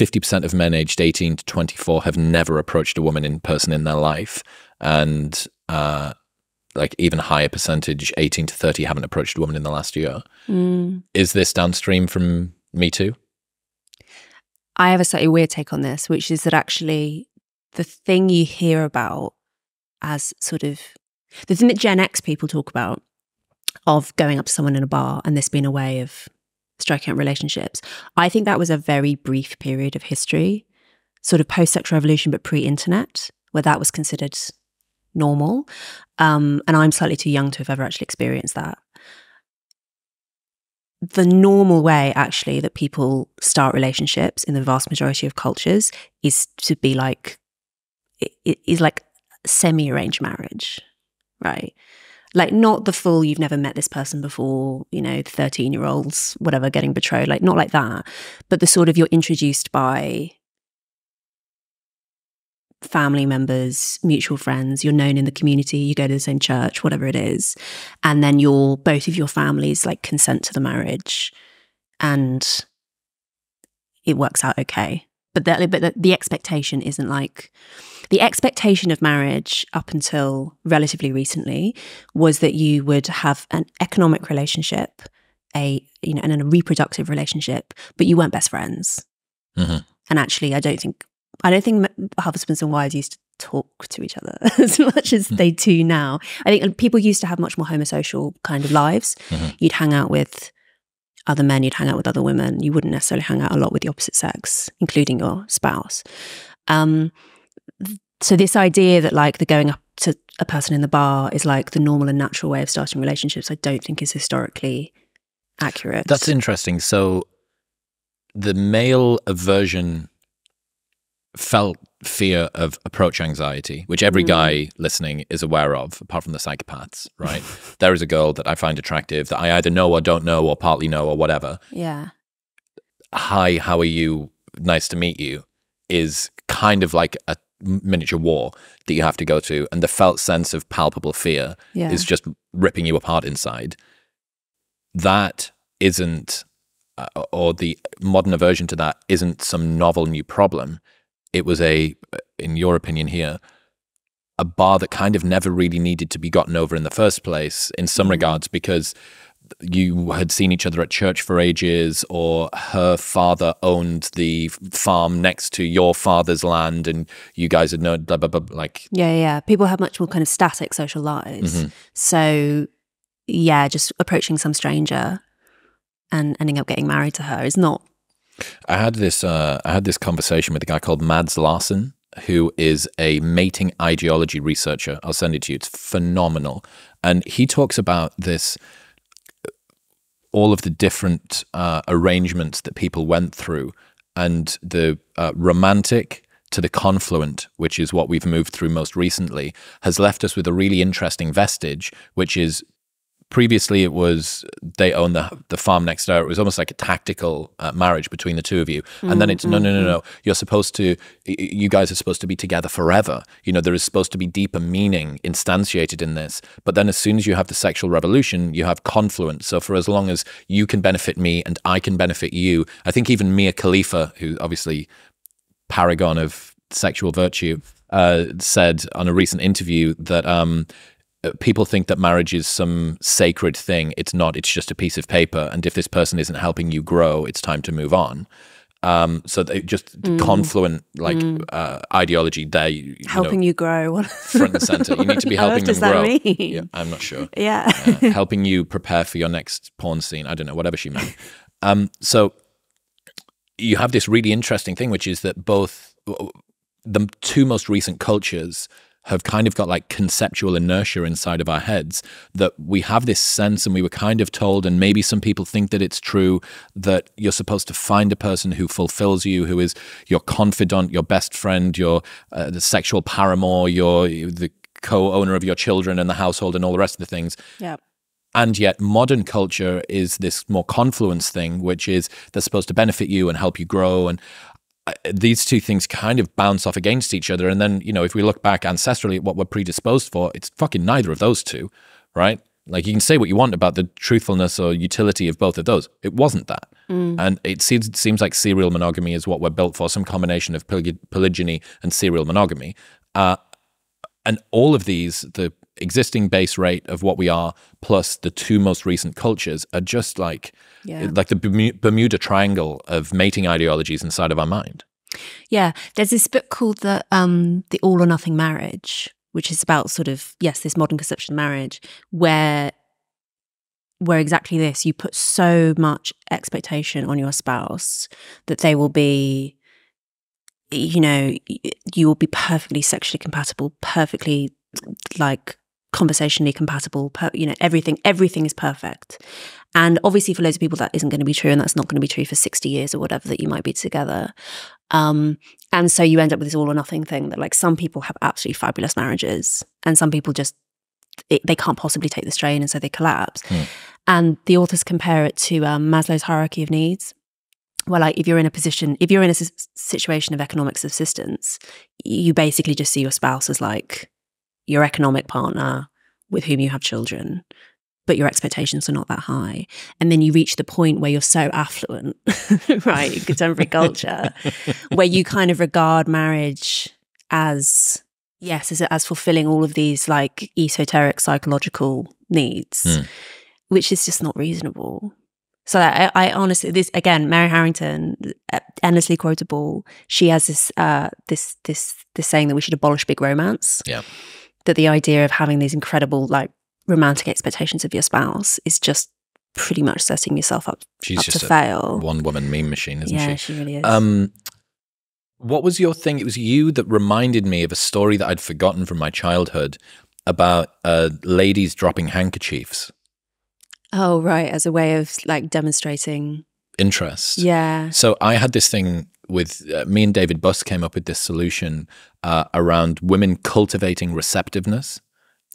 50% of men aged 18 to 24 have never approached a woman in person in their life. And like even higher percentage, 18 to 30, haven't approached a woman in the last year. Is this downstream from Me Too? I have a slightly weird take on this, which is that actually the thing you hear about as sort of, the thing that Gen X people talk about of going up to someone in a bar and this being a way of striking out relationships, I think that was a very brief period of history, sort of post-sexual revolution, but pre-internet, where that was considered normal. And I'm slightly too young to have ever actually experienced that. The normal way, actually, that people start relationships in the vast majority of cultures is to be like, it is like semi-arranged marriage, right? Like not the full, you've never met this person before, you know, 13-year-olds, whatever, getting betrothed, like not like that, but the sort of you're introduced by family members, mutual friends, you're known in the community, you go to the same church, whatever it is, and then both of your families like consent to the marriage and it works out okay. But the expectation isn't like, the expectation of marriage up until relatively recently was that you would have an economic relationship, and a reproductive relationship, but you weren't best friends. And actually, I don't think husbands and wives used to talk to each other as much as they do now. I think people used to have much more homosocial kind of lives. You'd hang out with other men, you'd hang out with other women. You wouldn't necessarily hang out a lot with the opposite sex, including your spouse. So this idea that like the going up to a person in the bar is like the normal and natural way of starting relationships, I don't think is historically accurate. That's interesting. So the male aversion felt fear of approach anxiety, which every guy listening is aware of, apart from the psychopaths, right? There is a girl that I find attractive that I either know or don't know or partly know or whatever. Yeah. Hi, how are you? Nice to meet you is kind of like a miniature war that you have to go to. And the felt sense of palpable fear is just ripping you apart inside. That isn't, or the modern aversion to that isn't some novel new problem. It was in your opinion here, a bar that kind of never really needed to be gotten over in the first place in some regards, because you had seen each other at church for ages, or her father owned the farm next to your father's land and you guys had known blah, blah, blah, like. Yeah. People have much more kind of static social lives. So yeah, just approaching some stranger and ending up getting married to her is not. I had this conversation with a guy called Mads Larsen, who is a mating ideology researcher. I'll send it to you. It's phenomenal. And he talks about this, all of the different arrangements that people went through, and the romantic to the confluent, which is what we've moved through most recently, has left us with a really interesting vestige, which is previously it was they own the farm next door. It was almost like a tactical marriage between the two of you. And then it's no. You guys are supposed to be together forever. You know, there is supposed to be deeper meaning instantiated in this. But then as soon as you have the sexual revolution, you have confluence. So for as long as you can benefit me and I can benefit you, I think even Mia Khalifa, who obviously paragon of sexual virtue, said on a recent interview that people think that marriage is some sacred thing. It's not. It's just a piece of paper. And if this person isn't helping you grow, it's time to move on. So they just confluent ideology there. Helping you grow. Front and center. You need to be helping them grow. What does that mean? Yeah, I'm not sure. Yeah. Helping you prepare for your next porn scene. I don't know, whatever she meant. So you have this really interesting thing, which is that both the two most recent cultures have kind of got like conceptual inertia inside of our heads, that we have this sense, and we were kind of told, and maybe some people think that it's true, that you're supposed to find a person who fulfills you, who is your confidant, your best friend, your the sexual paramour, the co-owner of your children and the household and all the rest of the things. Yeah. And yet modern culture is this more confluence thing, which is they're supposed to benefit you and help you grow. And these two things kind of bounce off against each other. And then, if we look back ancestrally at what we're predisposed for, it's fucking neither of those two, right? Like, you can say what you want about the truthfulness or utility of both of those. It wasn't that. And it seems like serial monogamy is what we're built for, some combination of polygyny and serial monogamy. And all of these, the existing base rate of what we are, plus the two most recent cultures, are just like the Bermuda Triangle of mating ideologies inside of our mind. Yeah. There's this book called The All or Nothing Marriage, which is about sort of, this modern conception of marriage, where exactly this, you put so much expectation on your spouse that they will be, you know, you will be perfectly sexually compatible, perfectly like conversationally compatible, you know, everything is perfect. And obviously for loads of people that isn't going to be true, and that's not going to be true for 60 years or whatever that you might be together. And so you end up with this all or nothing thing that, like, some people have absolutely fabulous marriages and some people just, they can't possibly take the strain, and so they collapse. And the authors compare it to Maslow's hierarchy of needs, where, like, if you're in a situation of economic subsistence, you basically just see your spouse as like your economic partner with whom you have children, but your expectations are not that high. And then you reach the point where you're so affluent, right, in contemporary culture, where you kind of regard marriage as fulfilling all of these like esoteric psychological needs, which is just not reasonable. So I honestly, this again, Mary Harrington, endlessly quotable. She has this saying that we should abolish big romance. Yeah, that the idea of having these incredible like romantic expectations of your spouse is just pretty much setting yourself up to fail. One woman meme machine, isn't she? Yeah, she really is. What was your thing? It was you that reminded me of a story that I'd forgotten from my childhood about ladies dropping handkerchiefs. Oh, right. As a way of like demonstrating interest. Yeah. So I had this thing with me and David Buss came up with this solution around women cultivating receptiveness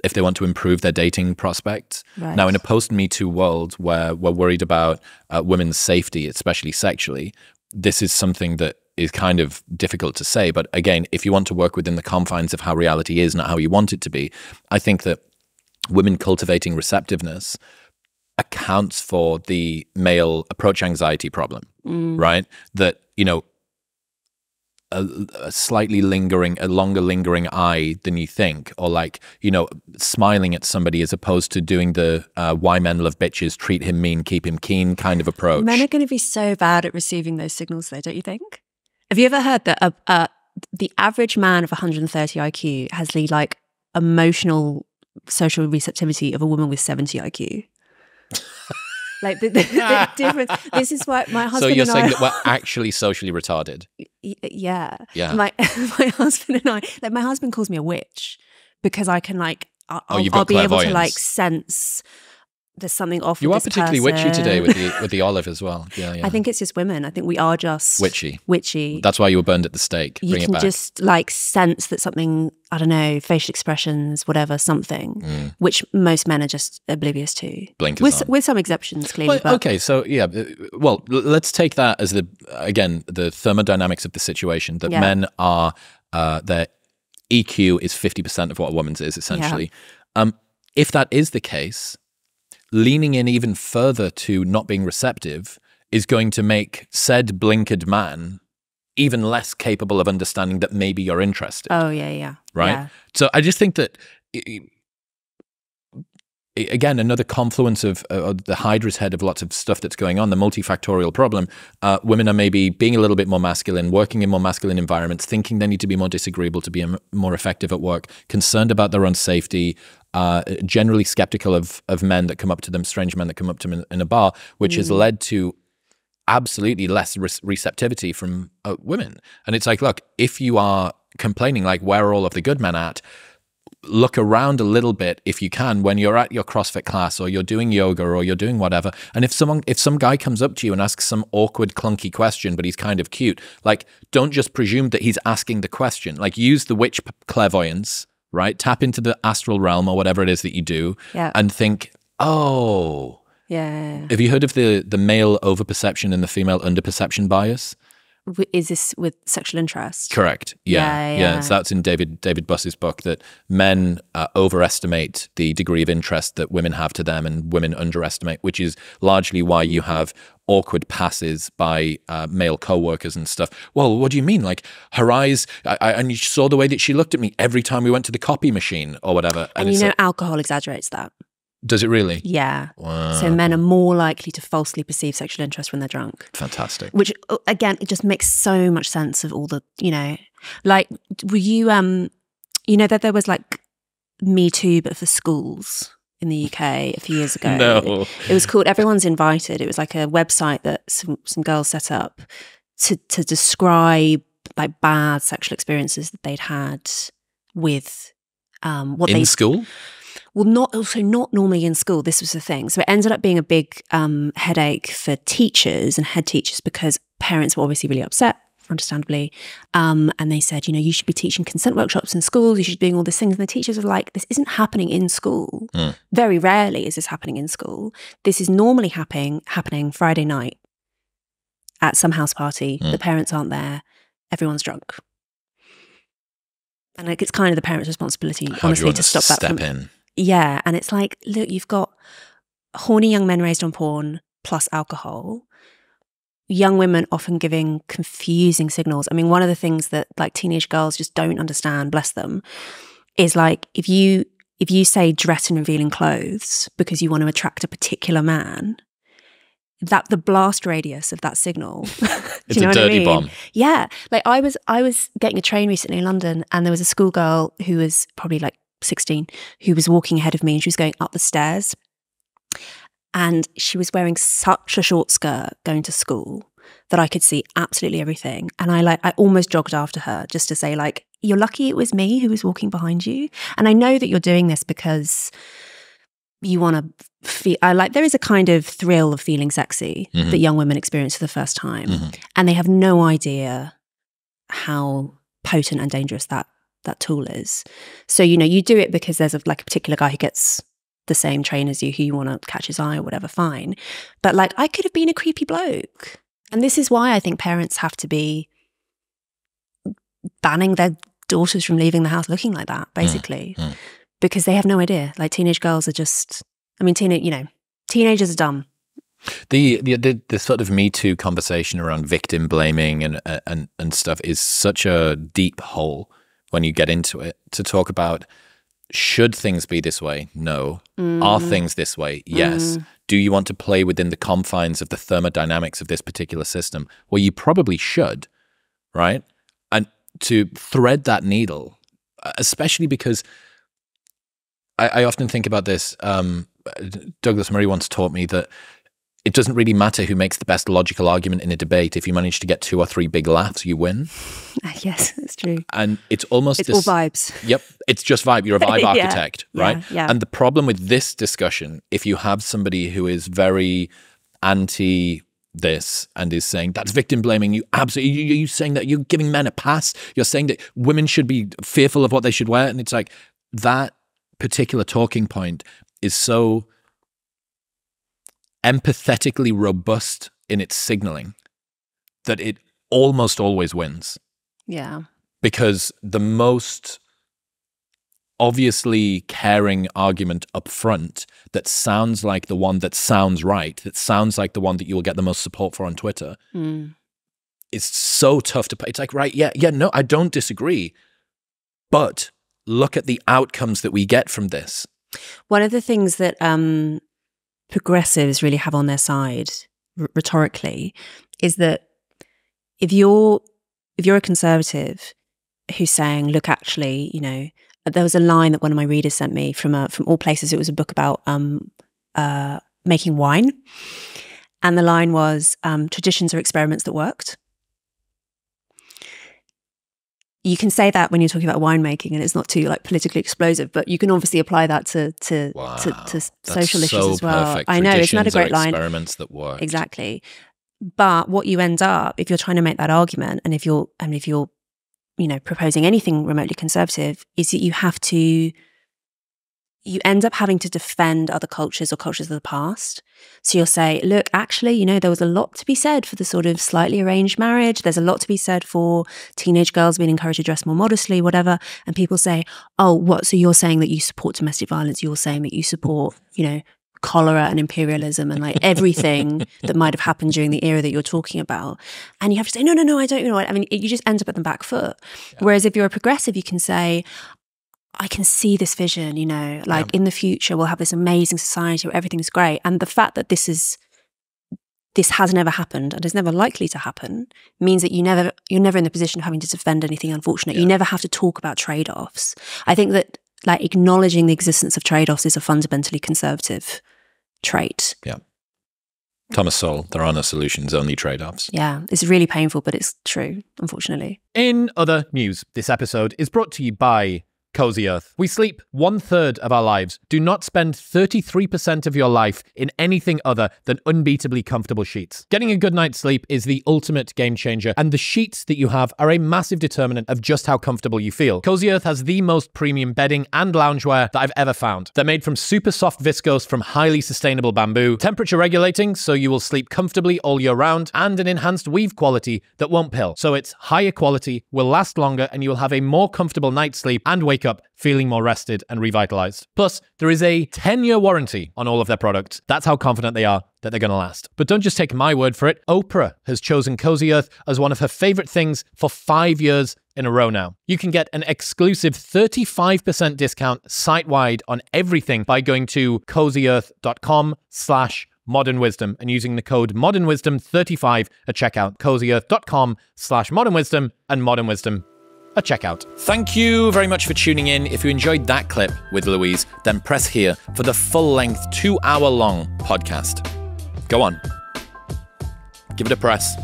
if they want to improve their dating prospects. Right. Now, in a post-Me Too world where we're worried about women's safety, especially sexually, this is something that is kind of difficult to say. But again, if you want to work within the confines of how reality is, not how you want it to be, I think that women cultivating receptiveness accounts for the male approach anxiety problem, right? That, you know, a longer lingering eye than you think, or like, you know, smiling at somebody as opposed to doing the why men love bitches, treat him mean, keep him keen kind of approach. Men are going to be so bad at receiving those signals though, don't you think? Have you ever heard that the average man of 130 IQ has the like emotional social receptivity of a woman with 70 IQ? Like the difference. This is why my husband. So you're and saying I, that we're actually socially retarded? Yeah. Yeah. My husband and I, like, my husband calls me a witch because I can like I'll be able to like sense there's something off. You with are this particularly person. witchy today with the olive as well. Yeah, yeah. I think it's just women. I think we are just witchy. That's why you were burned at the stake. You can just like sense that something, I don't know, facial expressions, whatever, something, which most men are just oblivious to. Blinkers on. With some exceptions, clearly. Well, okay, so yeah, well, let's take that as the thermodynamics of the situation, that men are, their EQ is 50% of what a woman's is, essentially. Yeah. If that is the case, leaning in even further to not being receptive is going to make said blinkered man even less capable of understanding that maybe you're interested. Oh, yeah. Right? Yeah. So I just think that, again, another confluence of the Hydra's head of lots of stuff that's going on, the multifactorial problem. Women are maybe being a little bit more masculine, working in more masculine environments, thinking they need to be more disagreeable to be more effective at work, concerned about their own safety, generally skeptical of men that come up to them, strange men that come up to them in a bar, which has led to absolutely less receptivity from women. And it's like, look, if you are complaining like, where are all of the good men at? Look around a little bit if you can when you're at your CrossFit class or you're doing yoga or you're doing whatever. And if some guy comes up to you and asks some awkward, clunky question, but he's kind of cute, like, don't just presume that he's asking the question. Like, use the witch clairvoyance, right? Tap into the astral realm or whatever it is that you do, and think, oh, yeah. Have you heard of the male overperception and the female underperception bias? Is this with sexual interest? Correct. Yeah. So that's in David Buss's book, that men overestimate the degree of interest that women have to them and women underestimate, which is largely why you have awkward passes by male co-workers and stuff. Well, what do you mean? Like, her eyes, and you saw the way that she looked at me every time we went to the copy machine or whatever. And you know, alcohol exaggerates that. Does it really? Yeah. Wow. So men are more likely to falsely perceive sexual interest when they're drunk. Fantastic. Which, again, it just makes so much sense of all the, you know, like, were you, you know, that there was like Me Too, but for schools in the UK a few years ago. No. It was called Everyone's Invited. It was like a website that some girls set up to describe like bad sexual experiences that they'd had with in school? Well, not normally in school. This was the thing. So it ended up being a big headache for teachers and head teachers, because parents were obviously really upset, understandably. And they said, you know, you should be teaching consent workshops in schools. You should be doing all these things. And the teachers were like, this isn't happening in school. Very rarely is this happening in school. This is normally happening Friday night at some house party. The parents aren't there. Everyone's drunk. And like, it's kind of the parents' responsibility, honestly, to stop that from in. Yeah, and it's like, look, you've got horny young men raised on porn plus alcohol, young women often giving confusing signals. I mean, one of the things that like teenage girls just don't understand, bless them, is like if you say dress in revealing clothes because you want to attract a particular man, that the blast radius of that signal, it's a dirty bomb. Yeah, like I was getting a train recently in London, and there was a schoolgirl who was probably like 16 who was walking ahead of me, and she was going up the stairs, and she was wearing such a short skirt going to school that I could see absolutely everything. And I almost jogged after her just to say, like, you're lucky it was me who was walking behind you. And I know that you're doing this because you want to feel, there is a kind of thrill of feeling sexy that young women experience for the first time, and they have no idea how potent and dangerous that tool is. So, you know, you do it because there's a particular guy who gets the same train as you, who you want to catch his eye or whatever, fine. But like, I could have been a creepy bloke. And this is why I think parents have to be banning their daughters from leaving the house looking like that, basically. Because they have no idea. Like, teenage girls are just, I mean, teenagers are dumb. The sort of Me Too conversation around victim blaming and stuff is such a deep hole when you get into it, to talk about, should things be this way? No. Are things this way? Yes. Do you want to play within the confines of the thermodynamics of this particular system? Well, you probably should, right? And to thread that needle, especially because I often think about this. Douglas Murray once taught me that it doesn't really matter who makes the best logical argument in a debate. If you manage to get 2 or 3 big laughs, you win. Yes, it's true. And it's almost all vibes. Yep, it's just vibe. You're a vibe architect, right? Yeah. And the problem with this discussion, if you have somebody who is very anti this and is saying that's victim blaming, you saying that you're giving men a pass. You're saying that women should be fearful of what they should wear, and it's like that particular talking point is so empathetically robust in its signaling that it almost always wins. Yeah. Because the most obviously caring argument up front that sounds like the one that sounds right, that sounds like the one that you will get the most support for on Twitter, is so tough to pay. It's like, right, yeah, no, I don't disagree. But look at the outcomes that we get from this. One of the things that progressives really have on their side rhetorically is that if you're a conservative who's saying, look, actually, you know, there was a line that one of my readers sent me from all places. It was a book about making wine, and the line was, traditions are experiments that worked. You can say that when you're talking about winemaking and it's not too like politically explosive, but you can obviously apply that to social issues as well. Perfect. I know, isn't that a great line? Experiments that work. Exactly. But what you end up, if you're trying to make that argument, and if you're you know, proposing anything remotely conservative, is that you have to you end up having to defend other cultures or cultures of the past. So you'll say, look, actually, there was a lot to be said for the sort of slightly arranged marriage. There's a lot to be said for teenage girls being encouraged to dress more modestly, whatever. And people say, oh, what? So you're saying that you support domestic violence. You're saying that you support, cholera and imperialism and like everything that might have happened during the era that you're talking about. And you have to say, no, I don't know. I mean, you just end up at the back foot. Yeah. Whereas if you're a progressive, you can say, I can see this vision, in the future, we'll have this amazing society where everything's great. And the fact that this has never happened and is never likely to happen means that you're never in the position of having to defend anything unfortunate. Yeah. You never have to talk about trade-offs. I think that like acknowledging the existence of trade-offs is a fundamentally conservative trait. Yeah. Thomas Sowell, there are no solutions, only trade-offs. Yeah, it's really painful, but it's true, unfortunately. In other news, this episode is brought to you by Cozy Earth. We sleep 1/3 of our lives. Do not spend 33% of your life in anything other than unbeatably comfortable sheets. Getting a good night's sleep is the ultimate game changer, and the sheets that you have are a massive determinant of just how comfortable you feel. Cozy Earth has the most premium bedding and loungewear that I've ever found. They're made from super soft viscose from highly sustainable bamboo, temperature regulating so you will sleep comfortably all year round, and an enhanced weave quality that won't pill. So it's higher quality, will last longer, and you will have a more comfortable night's sleep and wake up feeling more rested and revitalized. Plus, there is a 10-year warranty on all of their products. That's how confident they are that they're going to last. But don't just take my word for it. Oprah has chosen Cozy Earth as one of her favorite things for 5 years in a row now. You can get an exclusive 35% discount site-wide on everything by going to cozyearth.com/modernwisdom and using the code modernwisdom35 at checkout. cozyearth.com/modernwisdom and modernwisdom at checkout. Thank you very much for tuning in. If you enjoyed that clip with Louise, then press here for the full-length 2-hour-long podcast. Go on. Give it a press.